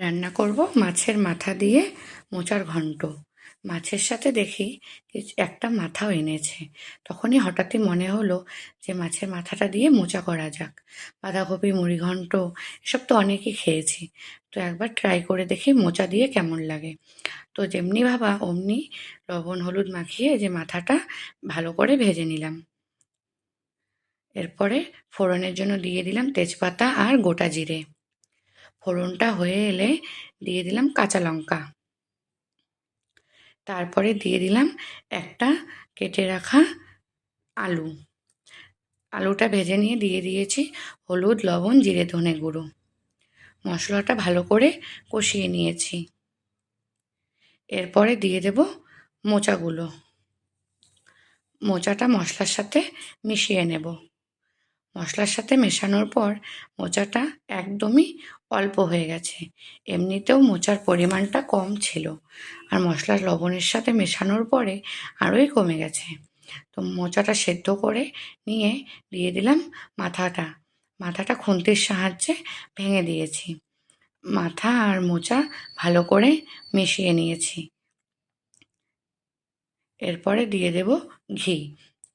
রান্না করব মাছের মাথা দিয়ে মোচার ঘন্ট। মাছের সাথে দেখি একটা মাথাও এনেছে। তখনই হঠাৎই মনে হলো যে মাছের মাথাটা দিয়ে মোচা করা যাক। বাঁধাকপি, মুড়ি ঘন্ট এসব তো অনেকই খেয়েছি, তো একবার ট্রাই করে দেখি মোচা দিয়ে কেমন লাগে। তো যেমনি ভাবা অমনি লবণ হলুদ মাখিয়ে যে মাথাটা ভালো করে ভেজে নিলাম। এরপরে ফোড়নের জন্য দিয়ে দিলাম তেজপাতা আর গোটা জিরে। ফোড়নটা হয়ে এলে দিয়ে দিলাম কাঁচা লঙ্কা। তারপরে দিয়ে দিলাম একটা কেটে রাখা আলু। আলুটা ভেজে নিয়ে দিয়ে দিয়েছি হলুদ, লবণ, জিরে, ধনে গুঁড়ো। মশলাটা ভালো করে কষিয়ে নিয়েছি। এরপরে দিয়ে দেব মোচাগুলো। মোচাটা মশলার সাথে মিশিয়ে নেব। মশলার সাথে মেশানোর পর মোচাটা একদমই অল্প হয়ে গেছে। এমনিতেও মোচার পরিমাণটা কম ছিল, আর মশলার লবণের সাথে মেশানোর পরে আরোই কমে গেছে। তো মোচাটা সেদ্ধ করে নিয়ে দিয়ে দিলাম মাথাটা। মাথাটা খুন্তির সাহায্যে ভেঙে দিয়েছি। মাথা আর মোচা ভালো করে মিশিয়ে নিয়েছি। এরপরে দিয়ে দেব ঘি।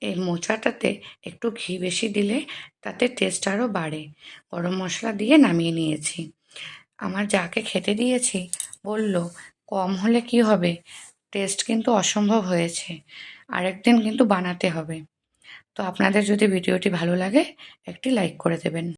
এই মোচাটাতে একটু ঘি বেশি দিলে তাতে টেস্ট আরও বাড়ে। গরম মশলা দিয়ে নামিয়ে নিয়েছি। আমার যাকে খেতে দিয়েছি বলল, কম হলে কি হবে, টেস্ট কিন্তু অসম্ভব হয়েছে, আরেকদিন কিন্তু বানাতে হবে। তো আপনাদের যদি ভিডিওটি ভালো লাগে একটি লাইক করে দেবেন।